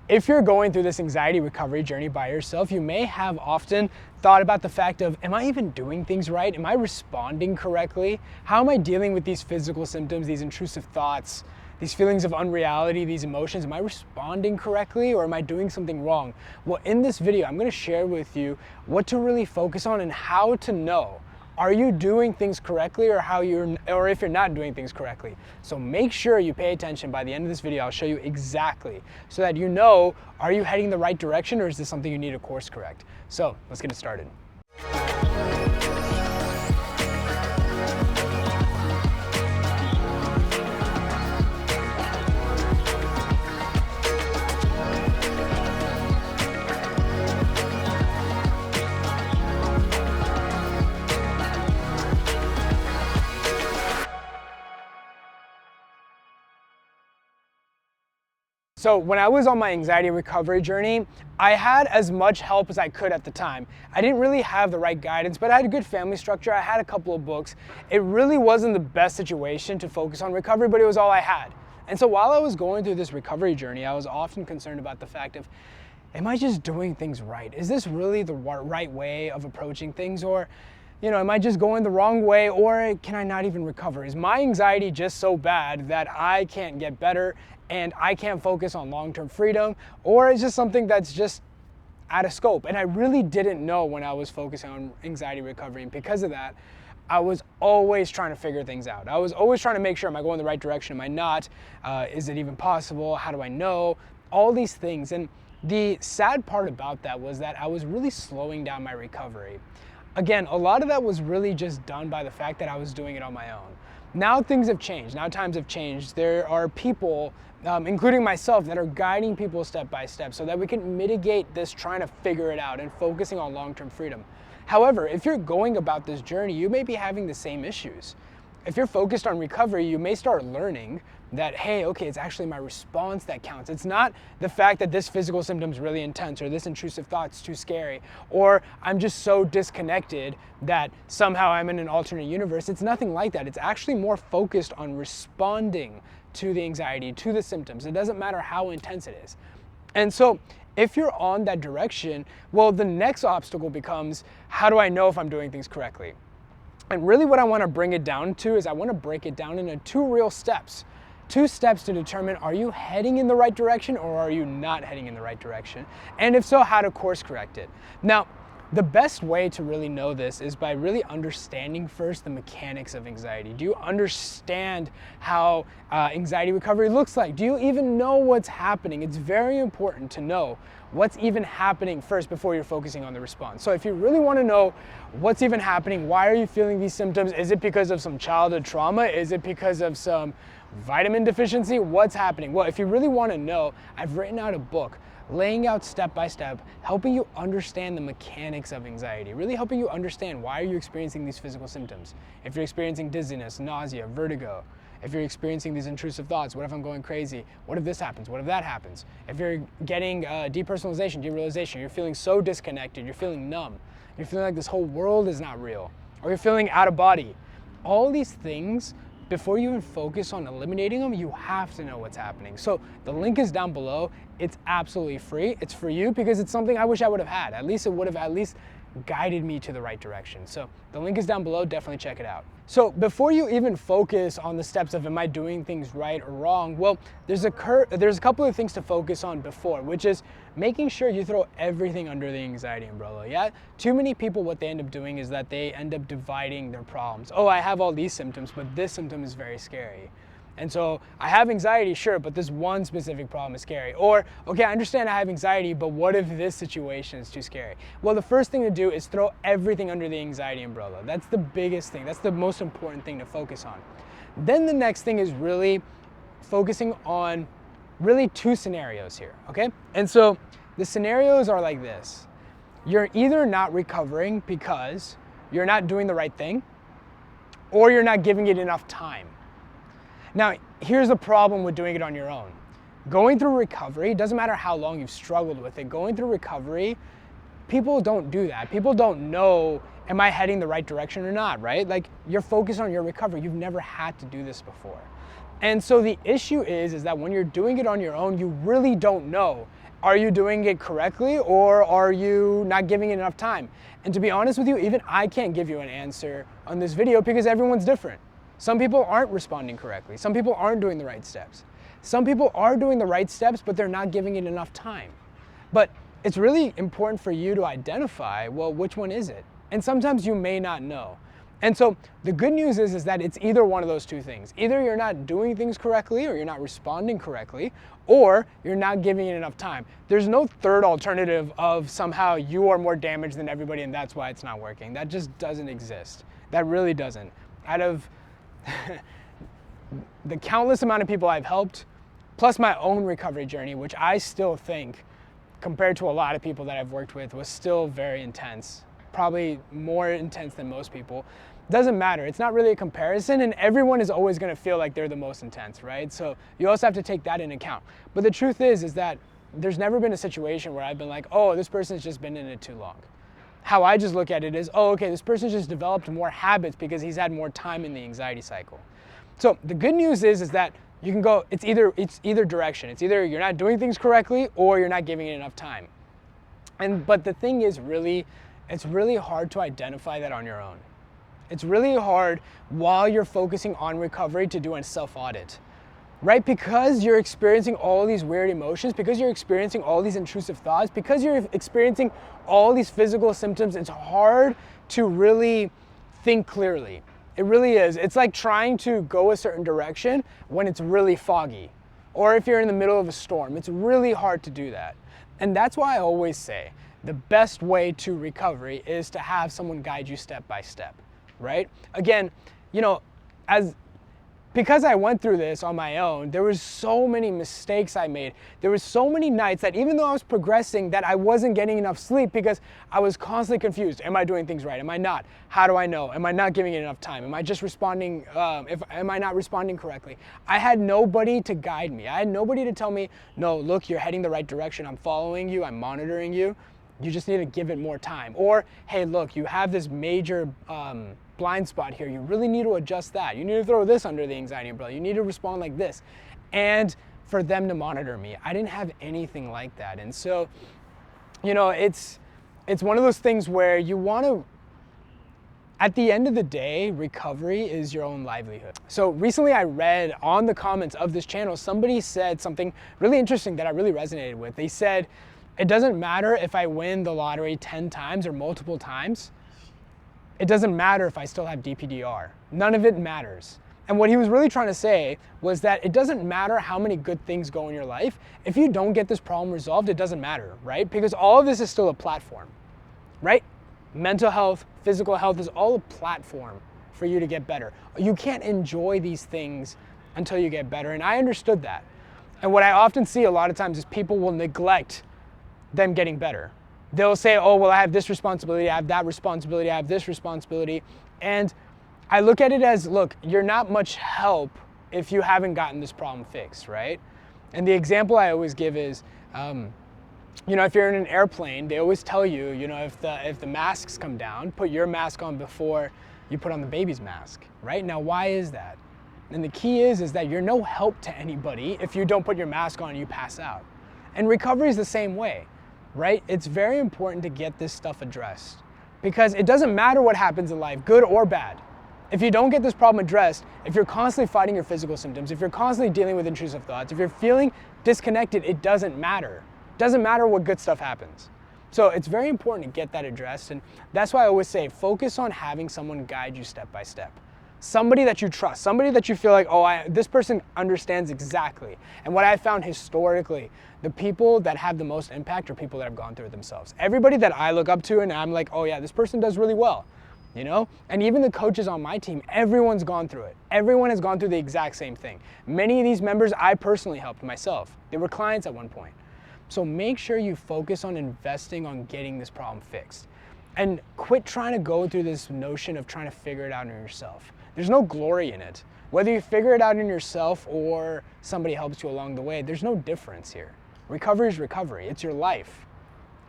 If you're going through this anxiety recovery journey by yourself, you may have often thought about the fact of, am I even doing things right? Am I responding correctly? How am I dealing with these physical symptoms, these intrusive thoughts, these feelings of unreality, these emotions? Am I responding correctly, or am I doing something wrong? Well, in this video, I'm gonna share with you what to really focus on and how to know. Are you doing things correctly, or if you're not doing things correctly? So make sure you pay attention. By the end of this video, I'll show you exactly so that you know, are you heading the right direction, or is this something you need to course correct? So let's get it started. So when I was on my anxiety recovery journey, I had as much help as I could at the time. I didn't really have the right guidance, but I had a good family structure. I had a couple of books. It really wasn't the best situation to focus on recovery, but it was all I had. And so while I was going through this recovery journey, I was often concerned about the fact of, am I just doing things right? Is this really the right way of approaching things? Or, am I just going the wrong way, or can I not even recover? Is my anxiety just so bad that I can't get better and I can't focus on long-term freedom, or is just something that's just out of scope? And I really didn't know when I was focusing on anxiety recovery, and because of that, I was always trying to figure things out. I was always trying to make sure, am I going the right direction? Am I not? Is it even possible? How do I know? All these things. And the sad part about that was that I was really slowing down my recovery. Again, a lot of that was really just done by the fact that I was doing it on my own. Now things have changed. Now times have changed. There are people, including myself, that are guiding people step by step so that we can mitigate this trying to figure it out and focusing on long-term freedom. However, if you're going about this journey, you may be having the same issues. If you're focused on recovery, you may start learning that, hey, okay, it's actually my response that counts. It's not the fact that this physical symptom is really intense, or this intrusive thought's too scary, or I'm just so disconnected that somehow I'm in an alternate universe. It's nothing like that. It's actually more focused on responding to the anxiety, to the symptoms. It doesn't matter how intense it is. And so if you're on that direction, well, the next obstacle becomes, how do I know if I'm doing things correctly? And really what I want to bring it down to is I want to break it down into two real steps. Two steps to determine, are you heading in the right direction, or are you not heading in the right direction? And if so, how to course correct it. Now, the best way to really know this is by really understanding first the mechanics of anxiety. Do you understand how anxiety recovery looks like? Do you even know what's happening? It's very important to know what's even happening first before you're focusing on the response. So if you really want to know what's even happening, why are you feeling these symptoms? Is it because of some childhood trauma? Is it because of some vitamin deficiency? What's happening? Well, if you really want to know, I've written out a book laying out step by step, helping you understand the mechanics of anxiety, really helping you understand, why are you experiencing these physical symptoms? If you're experiencing dizziness, nausea, vertigo, if you're experiencing these intrusive thoughts, what if I'm going crazy? What if this happens? What if that happens? If you're getting depersonalization, derealization, you're feeling so disconnected, you're feeling numb, you're feeling like this whole world is not real, or you're feeling out of body. All these things, before you even focus on eliminating them, you have to know what's happening. So the link is down below. It's absolutely free. It's for you because it's something I wish I would have had. At least it would have at least guided me to the right direction. So the link is down below. Definitely check it out. So before you even focus on the steps of, am I doing things right or wrong? Well, there's a couple of things to focus on before, which is making sure you throw everything under the anxiety umbrella. Yeah, too many people, what they end up doing is that they end up dividing their problems. Oh, I have all these symptoms, but this symptom is very scary. And so I have anxiety, sure, but this one specific problem is scary. Or, okay, I understand I have anxiety, but what if this situation is too scary? Well, the first thing to do is throw everything under the anxiety umbrella. That's the biggest thing. That's the most important thing to focus on. Then the next thing is really focusing on really two scenarios here, okay? And so the scenarios are like this. You're either not recovering because you're not doing the right thing, or you're not giving it enough time. Now, here's the problem with doing it on your own. Going through recovery, doesn't matter how long you've struggled with it, going through recovery, people don't do that. People don't know, am I heading the right direction or not, right? Like, you're focused on your recovery. You've never had to do this before. And so the issue is that when you're doing it on your own, you really don't know, Are you doing it correctly, or are you not giving it enough time? And to be honest with you, even I can't give you an answer on this video because everyone's different. Some people aren't responding correctly. Some people aren't doing the right steps. Some people are doing the right steps, but they're not giving it enough time. But it's really important for you to identify, well, which one is it? And sometimes you may not know. And so the good news is that it's either one of those two things. Either you're not doing things correctly, or you're not responding correctly, or you're not giving it enough time. There's no third alternative of somehow you are more damaged than everybody and that's why it's not working. That just doesn't exist. That really doesn't. Out of the countless amount of people I've helped, plus my own recovery journey, which I still think, compared to a lot of people that I've worked with, was still very intense. Probably more intense than most people. Doesn't matter, it's not really a comparison, and everyone is always gonna feel like they're the most intense, right? So you also have to take that into account. But the truth is that there's never been a situation where I've been like, oh, this person's just been in it too long. How I just look at it is, oh, okay, this person's just developed more habits because he's had more time in the anxiety cycle. So the good news is that you can go, it's either direction. It's either you're not doing things correctly or you're not giving it enough time. But the thing is it's really hard to identify that on your own. It's really hard while you're focusing on recovery to do a self-audit, right? Because you're experiencing all these weird emotions, because you're experiencing all these intrusive thoughts, because you're experiencing all these physical symptoms, it's hard to really think clearly. It really is. It's like trying to go a certain direction when it's really foggy, or if you're in the middle of a storm. It's really hard to do that. And that's why I always say, the best way to recovery is to have someone guide you step by step, right? Again, because I went through this on my own, there was so many mistakes I made. There was so many nights that even though I was progressing, that I wasn't getting enough sleep because I was constantly confused. Am I doing things right? Am I not? How do I know? Am I not giving it enough time? Am I just responding, am I not responding correctly? I had nobody to guide me. I had nobody to tell me, no, look, you're heading the right direction. I'm following you, I'm monitoring you. You just need to give it more time. Or, hey, look, you have this major blind spot here. You really need to adjust that. You need to throw this under the anxiety umbrella. You need to respond like this. And for them to monitor me. I didn't have anything like that. And so, it's one of those things where you want to, at the end of the day, recovery is your own livelihood. So recently I read on the comments of this channel, somebody said something really interesting that I really resonated with. They said, it doesn't matter if I win the lottery 10 times or multiple times. It doesn't matter if I still have DPDR. None of it matters. And what he was really trying to say was that it doesn't matter how many good things go in your life. If you don't get this problem resolved, it doesn't matter, right? Because all of this is still a platform, right? Mental health, physical health is all a platform for you to get better. You can't enjoy these things until you get better. And I understood that. And what I often see a lot of times is people will neglect them getting better. They'll say, oh, well, I have this responsibility, I have that responsibility, I have this responsibility. And I look at it as, look, you're not much help if you haven't gotten this problem fixed, right? And the example I always give is, if you're in an airplane, they always tell you, if the masks come down, put your mask on before you put on the baby's mask, right? Now, why is that? And the key is that you're no help to anybody if you don't put your mask on and you pass out. And recovery is the same way. Right? It's very important to get this stuff addressed because it doesn't matter what happens in life, good or bad. If you don't get this problem addressed, if you're constantly fighting your physical symptoms, if you're constantly dealing with intrusive thoughts, if you're feeling disconnected, it doesn't matter. It doesn't matter what good stuff happens. So it's very important to get that addressed. And that's why I always say, focus on having someone guide you step by step. Somebody that you trust, somebody that you feel like, this person understands exactly. And what I found historically, the people that have the most impact are people that have gone through it themselves. Everybody that I look up to and I'm like, oh yeah, this person does really well, And even the coaches on my team, everyone's gone through it. Everyone has gone through the exact same thing. Many of these members I personally helped myself. They were clients at one point. So make sure you focus on investing on getting this problem fixed. And quit trying to go through this notion of trying to figure it out in yourself. There's no glory in it. Whether you figure it out in yourself or somebody helps you along the way, there's no difference here. Recovery is recovery. It's your life,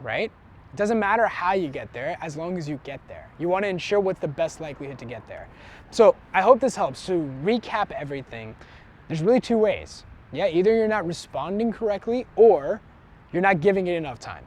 right? It doesn't matter how you get there as long as you get there. You want to ensure what's the best likelihood to get there. So I hope this helps. To recap everything, there's really two ways. Yeah, either you're not responding correctly or you're not giving it enough time.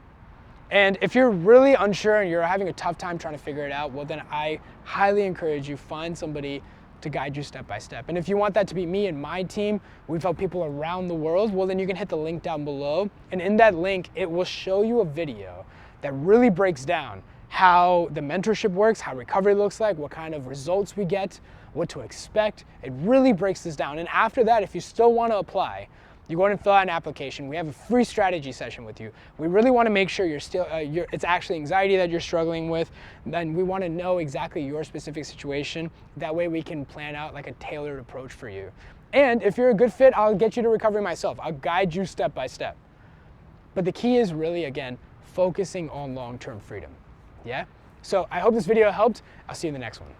And if you're really unsure and you're having a tough time trying to figure it out, well then I highly encourage you, find somebody to guide you step by step. And if you want that to be me and my team, we've helped people around the world, well then you can hit the link down below. And in that link, it will show you a video that really breaks down how the mentorship works, how recovery looks like, what kind of results we get, what to expect. It really breaks this down. And after that, if you still want to apply, you go ahead and fill out an application. We have a free strategy session with you. We really want to make sure it's actually anxiety that you're struggling with. Then we want to know exactly your specific situation. That way we can plan out like a tailored approach for you. And if you're a good fit, I'll get you to recovery myself. I'll guide you step by step. But the key is really, again, focusing on long-term freedom. Yeah? So I hope this video helped. I'll see you in the next one.